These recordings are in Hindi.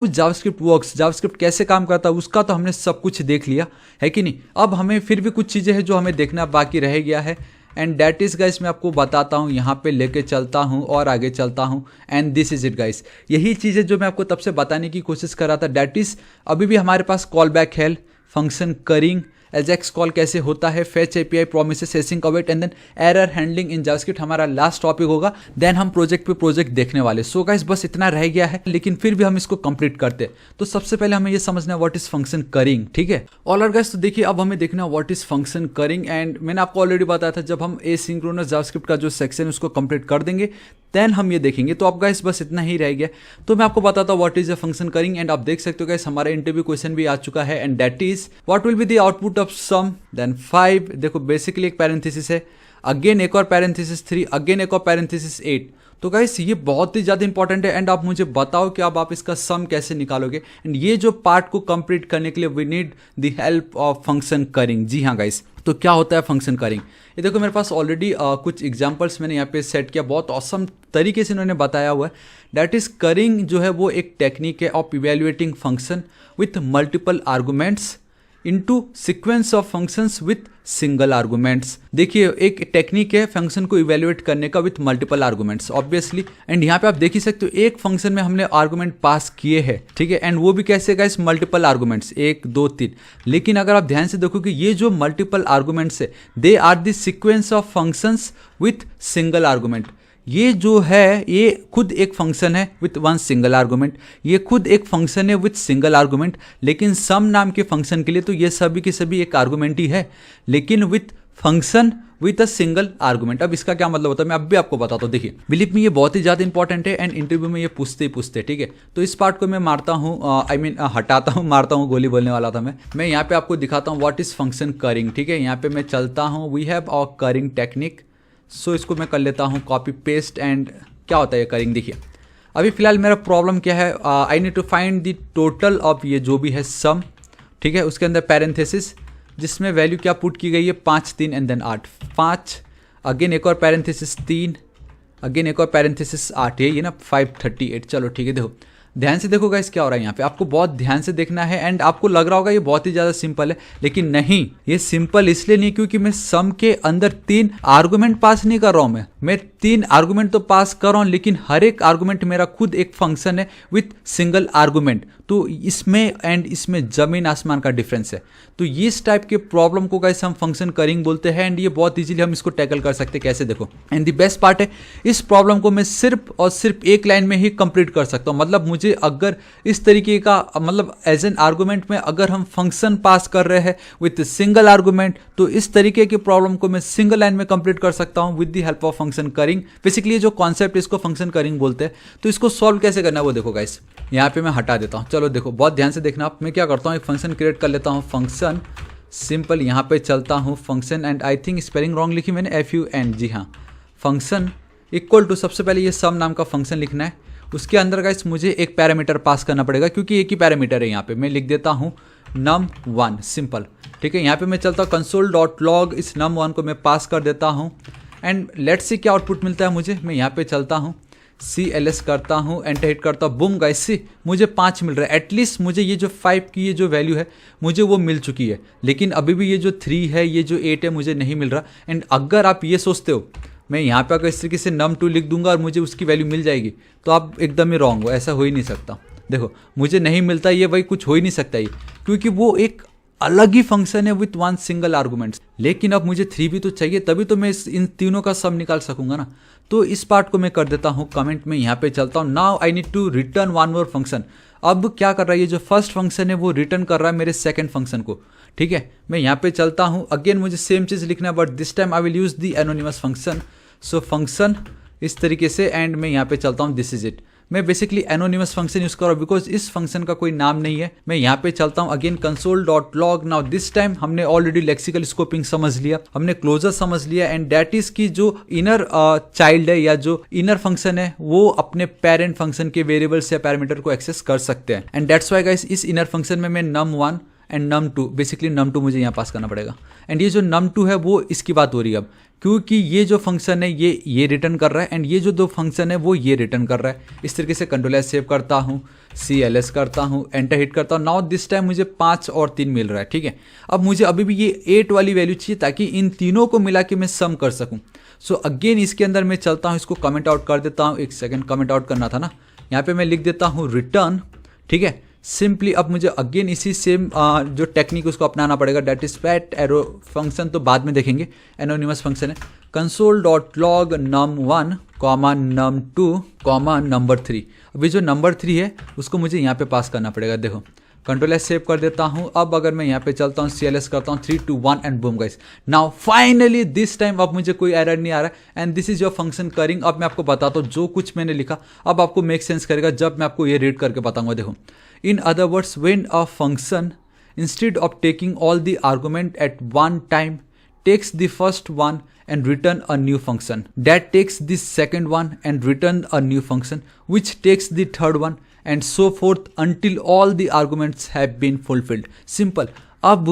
जावास्क्रिप्ट वर्क्स, जावास्क्रिप्ट कैसे काम करता है उसका तो हमने सब कुछ देख लिया है कि नहीं। अब हमें फिर भी कुछ चीज़ें हैं जो हमें देखना बाकी रह गया है, एंड दैट इज़ गाइस मैं आपको बताता हूँ, यहाँ पे लेके चलता हूँ और आगे चलता हूँ, and this is it guys. यही चीज़ें जो मैं आपको तब से बताने की कोशिश कर रहा था, दैट इज़ अभी भी हमारे पास कॉल बैक है, फंक्शन करिंग, एजेक्स कॉल कैसे होता है, fetch API, promises, async await, and then error handling in JavaScript हमारा लास्ट टॉपिक होगा। देन हम प्रोजेक्ट पे प्रोजेक्ट देखने वाले। सो गाइस बस इतना रह गया है, लेकिन फिर भी हम इसको कंप्लीट करते। तो सबसे पहले हमें ये समझना है व्हाट इज फंक्शन करिंग, ठीक है। ऑलराइट गाइस, तो देखिए अब हमें देखना है what is function currying, and मैंने आपको ऑलरेडी बताया था जब हम एसिंक्रोनस जावास्क्रिप्ट का जो सेक्शन है उसको कंप्लीट कर देंगे देन हम ये देखेंगे। तो अब गाइस बस इतना ही रह गया। तो मैं आपको बताता हूँ what is a function currying, and आप देख सकते हो गाइस हमारा इंटरव्यू क्वेश्चन भी आ चुका है, and that is what will be the output of sum then 5। देखो बेसिकली एक पैरेंथेसिस है, अगेन एक और पैरेंथेसिस 3, अगेन एक और पैरेंथेसिस 8। तो गाइस ये बहुत ही ज़्यादा इंपॉर्टेंट है, एंड आप मुझे बताओ कि अब आप इसका सम कैसे निकालोगे। एंड ये जो पार्ट को कंप्लीट करने के लिए we need the help of function currying. जी हाँ गाइस, तो क्या होता है फंक्शन करिंग, ये देखो मेरे पास ऑलरेडी कुछ एग्जांपल्स मैंने यहाँ पे सेट किया, बहुत ऑसम तरीके से इन्होंने बताया हुआ है। दैट इज करिंग जो है वो एक टेक्निक है of evaluating function with multiple arguments into sequence of functions with single arguments. देखिए एक टेक्निक है फंक्शन को इवेल्युएट करने का with multiple arguments obviously, and यहाँ पे आप देख ही सकते हो एक फंक्शन में हमने आर्गुमेंट पास किए हैं, ठीक है, एंड वो भी कैसे गाइस मल्टीपल आर्गुमेंट्स 1 2 3। लेकिन अगर आप ध्यान से देखो कि ये जो मल्टीपल आर्गुमेंट्स है they are the sequence of functions with single argument. ये जो है ये खुद एक फंक्शन है विथ वन सिंगल आर्गुमेंट, ये खुद एक फंक्शन है विथ सिंगल आर्गुमेंट, लेकिन सम नाम के फंक्शन के लिए तो ये सभी के सभी एक आर्गुमेंट ही है, लेकिन with function with a single argument. अब इसका क्या मतलब होता है मैं अब भी आपको बताता हूँ। देखिए बिलीव मी ये बहुत ही ज़्यादा इंपॉर्टेंट है, एंड इंटरव्यू में ये पूछते ही पूछते, ठीक है। तो इस पार्ट को मैं मारता हूँ, हटाता हूँ, मारता हूँ, गोली बोलने वाला था मैं यहाँ पे आपको दिखाता हूँ व्हाट इज फंक्शन करिंग, ठीक है। यहाँ पे मैं चलता हूँ, we have a currying technique, so इसको मैं कर लेता हूँ कॉपी पेस्ट, एंड क्या होता है ये करिंग। देखिए अभी फिलहाल मेरा प्रॉब्लम क्या है, I need to find the total of ये जो भी है सम, ठीक है, उसके अंदर पैरेंथेसिस जिसमें वैल्यू क्या पुट की गई है 5 3 एंड देन 8 5, अगेन एक और पैरेंथेसिस 3, अगेन एक और पैरेंथेसिस 8, ये ना 538। चलो ठीक है, देखो ध्यान से देखो गाइस क्या हो रहा है यहाँ पे, आपको बहुत ध्यान से देखना है। एंड आपको लग रहा होगा ये बहुत ही ज़्यादा सिंपल है, लेकिन नहीं, ये सिंपल इसलिए नहीं क्योंकि मैं सम के अंदर 3 आर्गुमेंट पास नहीं कर रहा हूँ। मैं 3 आर्गुमेंट तो पास कर रहा हूँ, लेकिन हर एक आर्गुमेंट मेरा खुद एक फंक्शन है विथ सिंगल आर्गुमेंट। तो इसमें एंड इसमें जमीन आसमान का डिफरेंस है। तो इस टाइप के प्रॉब्लम को गाइस हम फंक्शन करिंग बोलते हैं, एंड ये बहुत इजीली हम इसको टैकल कर सकते हैं। कैसे देखो, एंड द बेस्ट पार्ट है इस प्रॉब्लम को मैं सिर्फ और सिर्फ एक लाइन में ही कंप्लीट कर सकता हूँ। मतलब मुझे अगर इस तरीके का मतलब एज एन आर्गुमेंट में अगर हम फंक्शन पास कर रहे हैं विथ सिंगल आर्गुमेंट, तो इस तरीके की प्रॉब्लम को मैं सिंगल लाइन में कंप्लीट कर सकता हूँ with the help of function currying. Basically ये जो कॉन्सेप्ट है इसको फंक्शन करिंग बोलते हैं। तो इसको सॉल्व कैसे करना है वो देखो गाइस, यहाँ पे मैं हटा देता हूँ। चलो देखो बहुत ध्यान से देखना आप, मैं क्या करता हूँ एक फंक्शन क्रिएट कर लेता हूँ, फंक्शन सिंपल, यहाँ पे चलता हूँ function, and I think spelling wrong लिखी मैंने FUN, जी हाँ, फंक्शन इक्वल टू, सबसे पहले ये सम नाम का फंक्शन लिखना है। उसके अंदर गाइस मुझे एक पैरामीटर पास करना पड़ेगा क्योंकि एक ही पैरामीटर है यहाँ पे। मैं लिख देता हूँ num1 सिंपल, ठीक है। यहाँ पे मैं चलता हूँ console.log, इस num1 को मैं पास कर देता हूँ, एंड लेट्स सी क्या आउटपुट मिलता है मुझे। मैं यहाँ पे चलता हूँ CLS करता हूँ, एंटर हिट करता हूँ, बूम गाइस सी मुझे 5 मिल रहा है। एटलीस्ट मुझे ये जो 5 की ये जो वैल्यू है मुझे वो मिल चुकी है, लेकिन अभी भी ये जो 3 है ये जो 8 है मुझे नहीं मिल रहा। एंड अगर आप ये सोचते हो मैं यहाँ पे अगर इस तरीके से num2 लिख दूंगा और मुझे उसकी वैल्यू मिल जाएगी, तो आप एकदम ही रॉन्ग हो, ऐसा हो ही नहीं सकता। देखो मुझे नहीं मिलता ये, वही कुछ हो ही नहीं सकता ये, क्योंकि वो एक अलग ही फंक्शन है विथ वन सिंगल आर्गुमेंट्स। लेकिन अब मुझे 3 भी तो चाहिए, तभी तो मैं इन तीनों का सम निकाल सकूंगा ना। तो इस पार्ट को मैं कर देता हूँ कमेंट में, यहाँ पे चलता हूँ, now I need to return one more function. अब क्या कर रहा है ये जो फर्स्ट फंक्शन है वो रिटर्न कर रहा है मेरे सेकंड फंक्शन को, ठीक है। मैं यहाँ पे चलता हूँ, अगेन मुझे सेम चीज़ लिखना है, but this time I will use the anonymous function. So function इस तरीके से, एंड मैं यहाँ पे चलता हूँ, दिस इज इट। मैं बेसिकली एनोनिमस फंक्शन यूज कर रहा हूँ बिकॉज इस फंक्शन का कोई नाम नहीं है। मैं यहाँ पे चलता हूँ again console.log। Now this time हमने ऑलरेडी लेक्सिकल स्कोपिंग समझ लिया, हमने क्लोजर समझ लिया, एंड दैट इज की जो इनर चाइल्ड है या जो इनर फंक्शन है वो अपने पेरेंट फंक्शन के वेरिएबल्स या पैरामीटर को एक्सेस कर सकते हैं। एंड दैट्स वाई गाइस इस इनर फंक्शन में मैं num1 and num2, basically num2 मुझे यहाँ पास करना पड़ेगा। एंड ये जो num2 है वो इसकी बात हो रही है अब, क्योंकि ये जो फंक्शन है ये रिटर्न कर रहा है एंड ये जो दो फंक्शन है वो ये रिटर्न कर रहा है। इस तरीके से Ctrl+S सेव करता हूँ, CLS करता हूँ, एंटर हिट करता हूँ। नाउ दिस टाइम मुझे 5 और 3 मिल रहा है, ठीक है। अब मुझे अभी भी ये 8 वाली वैल्यू चाहिए ताकि इन तीनों को मिला के मैं सम कर सकूँ। सो अगेन इसके अंदर मैं चलता हूँ, इसको कमेंट आउट कर देता हूँ। एक सेकेंड, कमेंट आउट करना था ना, यहाँ पे मैं लिख देता हूँ रिटर्न, ठीक है। सिंपली अब मुझे अगेन इसी सेम जो टेक्निक उसको अपनाना पड़ेगा, that is fat arrow function तो बाद में देखेंगे, एनोनिमस फंक्शन है। console.log num1 num2 num3। अभी जो नंबर 3 है उसको मुझे यहाँ पे पास करना पड़ेगा। देखो Ctrl+S सेव कर देता हूँ। अब अगर मैं यहाँ पे चलता हूँ, CLS करता हूँ, 3 2 1 and boom guys, now finally this time अब मुझे कोई एरर नहीं आ रहा है and this is your function currying. अब मैं आपको बताता हूँ जो कुछ मैंने लिखा अब आपको मेक सेंस करेगा जब मैं आपको ये रीड करके बताऊंगा। देखो, in other words when a function instead of taking all the argument at one time takes the first one and return a new function that takes the second one and return a new function which takes the third one and so forth until all the arguments have been fulfilled। Simple. अब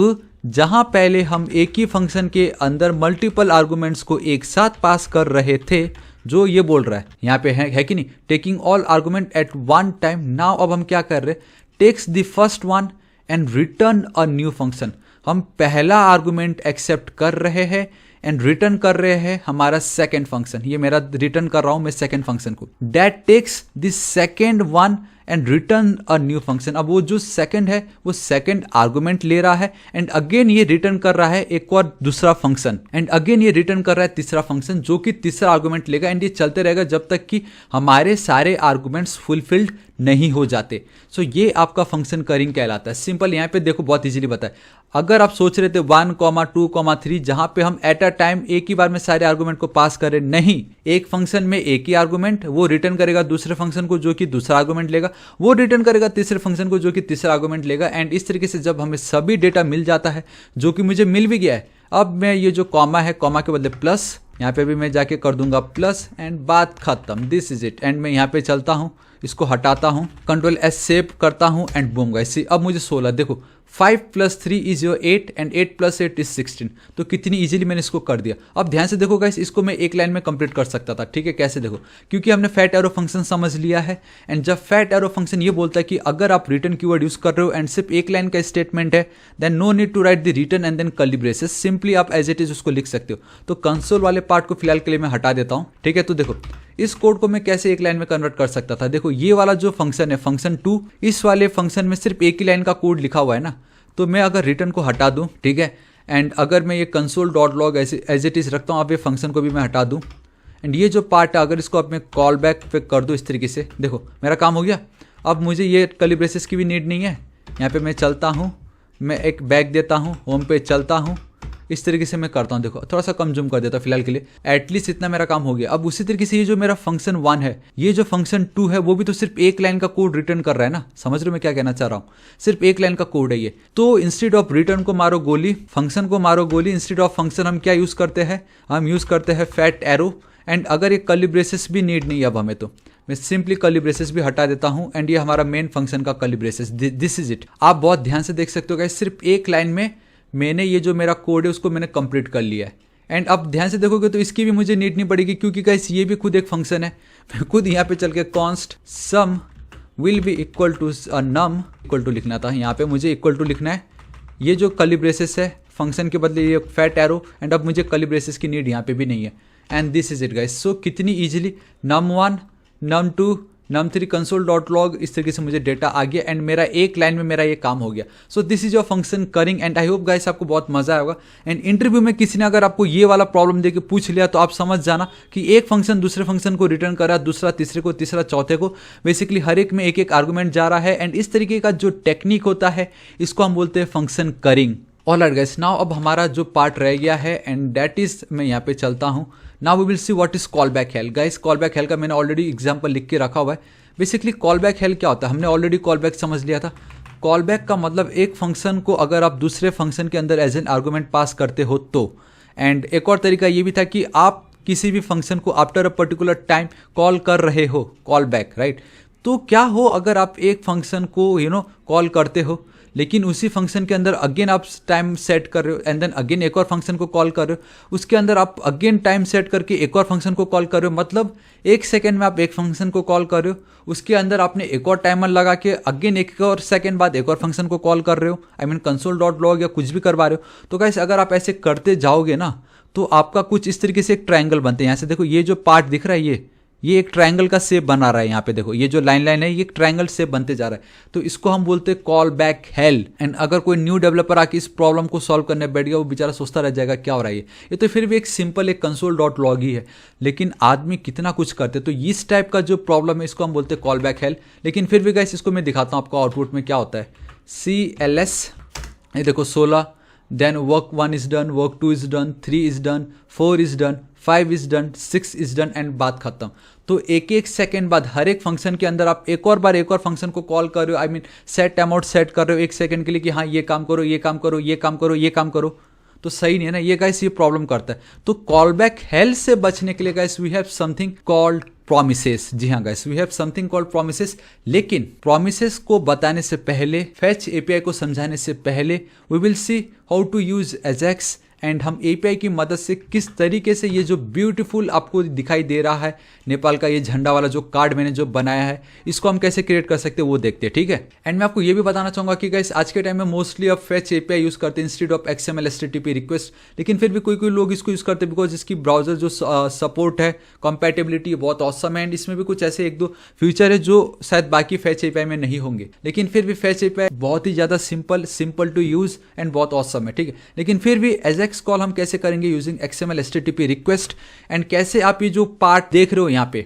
जहां पहले हम एक ही फंक्शन के अंदर मल्टीपल आर्गुमेंट्स को एक साथ पास कर रहे थे, जो ये बोल रहा है यहाँ पे है कि नहीं, taking all argument at one time. Now अब हम क्या कर रहे हैं, takes the first one and return a new function. हम पहला आर्गुमेंट एक्सेप्ट कर रहे हैं एंड रिटर्न कर रहे हैं हमारा सेकेंड फंक्शन। ये मेरा रिटर्न कर रहा हूं मैं सेकेंड फंक्शन को, that takes the second one and return a new function. अब वो जो सेकंड है वो सेकंड आर्गुमेंट ले रहा है एंड अगेन ये रिटर्न कर रहा है एक और दूसरा फंक्शन एंड अगेन ये रिटर्न कर रहा है तीसरा फंक्शन जो कि तीसरा आर्गुमेंट लेगा एंड ये चलते रहेगा जब तक कि हमारे सारे आर्गुमेंट्स फुलफिल्ड नहीं हो जाते। सो ये आपका फंक्शन करिंग कहलाता है। सिंपल, यहाँ पे देखो बहुत इजीली बताए। अगर आप सोच रहे थे 1, 2, 3 जहां पे हम एट अ टाइम एक ही बार में सारे आर्गुमेंट को पास करें, नहीं, एक फंक्शन में एक ही आर्गुमेंट वो रिटर्न करेगा दूसरे फंक्शन को जो कि दूसरा आर्गुमेंट लेगा, वो रिटर्न करेगा तीसरे फंक्शन को जो कि तीसरा आर्गुमेंट लेगा एंड इस तरीके से जब हमें सभी डेटा मिल जाता है, जो कि मुझे मिल भी गया है। अब मैं ये जो कॉमा है, कॉमा के बदले प्लस, यहाँ पे भी मैं जाके कर दूंगा प्लस एंड बात खत्म, दिस इज इट। एंड मैं यहाँ पे चलता हूँ, इसको हटाता हूँ, Ctrl+S सेव करता हूँ एंड बूम गाइस। अब मुझे 16, देखो 5 + 3 इज योर 8 एंड 8 + 8 इज 16। तो कितनी इजीली मैंने इसको कर दिया। अब ध्यान से देखो गाइस, इसको मैं एक लाइन में कंप्लीट कर सकता था, ठीक है। कैसे देखो, क्योंकि हमने फैट एरो फंक्शन समझ लिया है एंड जब फैट एरो फंक्शन ये बोलता है कि अगर आप रिटर्न कीवर्ड यूज कर रहे हो एंड सिर्फ एक लाइन का स्टेटमेंट है, then no need to write the return and then curly braces, simply आप एज इट इज उसको लिख सकते हो। तो कंसोल वाले पार्ट को फिलहाल के लिए मैं हटा देता हूँ, ठीक है। तो देखो इस कोड को मैं कैसे एक लाइन में कन्वर्ट कर सकता था। देखो ये वाला जो फंक्शन है, फंक्शन 2, इस वाले फंक्शन में सिर्फ एक ही लाइन का कोड लिखा हुआ है ना, तो मैं अगर रिटर्न को हटा दूं, ठीक है, एंड अगर मैं ये console.log एज इट इज रखता हूँ, अब ये फंक्शन को भी मैं हटा दूं एंड ये जो पार्ट है अगर इसको अब मैं कॉल बैक पे कर दूं इस तरीके से, देखो मेरा काम हो गया। अब मुझे ये कर्ली ब्रेसेस की भी नीड नहीं है। यहाँ पे मैं चलता हूँ, मैं एक बैक देता हूँ, होम पे चलता हूँ, इस तरीके से मैं करता हूँ। देखो थोड़ा सा कम जूम कर देता हूँ फिलहाल के लिए, एटलीस्ट इतना मेरा काम हो गया। अब उसी तरीके से ये जो मेरा फंक्शन 1 है, ये जो फंक्शन 2 है, वो भी तो सिर्फ एक लाइन का कोड रिटर्न कर रहा है ना। समझ रहे हो मैं क्या कहना चाह रहा हूँ, सिर्फ एक लाइन का कोड है ये। तो इंस्टेड ऑफ रिटर्न को मारो गोली, फंक्शन को मारो गोली, इंस्टेड ऑफ फंक्शन हम क्या यूज करते हैं, हम यूज करते हैं फैट एरो। एंड अगर ये कर्ली ब्रेसेस भी नीड नहीं है अब हमें, तो मैं सिंपली कर्ली ब्रेसेस भी हटा देता हूं एंड ये हमारा मेन फंक्शन का curly braces, this is it. आप बहुत ध्यान से देख सकते हो गाइस, सिर्फ एक लाइन में मैंने ये जो मेरा कोड है उसको मैंने कंप्लीट कर लिया है। एंड अब ध्यान से देखोगे तो इसकी भी मुझे नीड नहीं पड़ेगी, क्योंकि गाइस ये भी खुद एक फंक्शन है। मैं खुद यहाँ पे चल के const sum will be equal to num equal to लिखना था, यहाँ पे मुझे इक्वल टू लिखना है। ये जो कर्ली ब्रेसेस है फंक्शन के बदले ये फैट एरो, एंड अब मुझे कर्ली ब्रेसेस की नीड यहाँ पे भी नहीं है। And this is it guys. So कितनी easily num1 num2 num3 console.log इस तरीके से मुझे डेटा आ गया एंड मेरा एक लाइन में मेरा ये काम हो गया। So this is your function currying and I hope guys आपको बहुत मजा आएगा। एंड इंटरव्यू में किसी ने अगर आपको ये वाला प्रॉब्लम देके पूछ लिया तो आप समझ जाना कि एक फंक्शन दूसरे फंक्शन को रिटर्न कर रहा है, दूसरा तीसरे को, तीसरा चौथे को, बेसिकली हर एक में एक एक आर्गुमेंट जा रहा है। एंड इस तरीके का जो टेक्निक होता है इसको हम बोलते हैं फंक्शन करिंग। ऑलराइट गाइस, नाउ अब हमारा जो पार्ट रह गया है एंड दैट इज, मैं यहाँ पे चलता हूँ। Now we will see what is call back hell. Guys call back hell का मैंने ऑलरेडी एग्जांपल लिख के रखा हुआ है। बेसिकली कॉल बैक हेल क्या होता है, हमने ऑलरेडी कॉल बैक समझ लिया था। कॉल बैक का मतलब एक फंक्शन को अगर आप दूसरे फंक्शन के अंदर एज एन आर्गुमेंट पास करते हो तो, एंड एक और तरीका ये भी था कि आप किसी भी फंक्शन को after a particular time call कर रहे हो, कॉल बैक, राइट। तो क्या हो अगर आप एक फंक्शन को कॉल करते हो लेकिन उसी फंक्शन के अंदर अगेन आप टाइम सेट कर रहे हो एंड देन अगेन एक और फंक्शन को कॉल कर रहे हो, उसके अंदर आप अगेन टाइम सेट करके एक और फंक्शन को कॉल कर रहे हो, मतलब 1 सेकेंड में आप एक फंक्शन को कॉल कर रहे हो, उसके अंदर आपने एक और टाइमर लगा के अगेन एक और सेकेंड बाद एक और फंक्शन को कॉल कर रहे हो, I mean console dot log या कुछ भी करवा रहे हो। तो गाइस अगर आप ऐसे करते जाओगे ना तो आपका कुछ इस तरीके से एक ट्रायंगल बनते हैं। यहाँ से देखो ये जो पार्ट दिख रहा है ये एक ट्रायंगल का शेप बना रहा है। यहाँ पे देखो ये जो लाइन है ये एक ट्रायंगल शेप बनते जा रहा है, तो इसको हम बोलते हैं कॉल बैक हेल। एंड अगर कोई न्यू डेवलपर आके इस प्रॉब्लम को सॉल्व करने बैठ गया, वो बेचारा सोचता रह जाएगा क्या हो रहा है ये तो फिर भी एक सिंपल एक कंसोल डॉट लॉग ही है, लेकिन आदमी कितना कुछ करते। तो इस टाइप का जो प्रॉब्लम है इसको हम बोलते हैं कॉल बैक हेल। लेकिन फिर भी गाइस इसको मैं दिखाता हूँ आपको आउटपुट में क्या होता है। CLS, ये देखो 16, then work 1 is done, work 2 is done, 3 is done, 4 is done, 5 is done, 6 is done and बात खत्म। तो एक एक सेकेंड बाद हर एक फंक्शन के अंदर आप एक और बार एक और फंक्शन को कॉल कर रहे हो, I mean set amount set कर रहे हो 1 सेकेंड के लिए कि हाँ ये काम करो, ये काम करो, ये काम करो, ये काम करो, तो सही नहीं है ना। ये गाइस ये प्रॉब्लम करता है। तो कॉल बैक हेल से बचने के लिए guys we have something called promises. जी हाँ guys we have something called promises. लेकिन प्रोमिसेस को बताने से पहले, फेच एपीआई को समझाने से पहले we will see how to use ajax and हम एपीआई की मदद से किस तरीके से ये जो ब्यूटीफुल आपको दिखाई दे रहा है नेपाल का ये झंडा वाला जो कार्ड मैंने जो बनाया है, इसको हम कैसे क्रिएट कर सकते हैं वो देखते हैं, ठीक है। एंड मैं आपको ये भी बताना चाहूंगा कि गाइस आज के टाइम में मोस्टली अब फेच एपीआई यूज करते हैं instead of XML HTTP request, लेकिन फिर भी कोई लोग इसको यूज करते हैं बिकॉज इसकी ब्राउजर जो सपोर्ट है, कंपैटिबिलिटी बहुत ऑसम है एंड इसमें भी कुछ ऐसे एक दो फीचर है जो शायद बाकी फेच एपीआई में नहीं होंगे। लेकिन फिर भी फेच एपीआई बहुत ही ज्यादा सिंपल टू यूज एंड बहुत ऑसम है, ठीक है। लेकिन फिर भी एजेक्स कॉल हम कैसे करेंगे using XML HTTP request, and कैसे आप ये जो पार्ट देख रहे हो यहाँ पे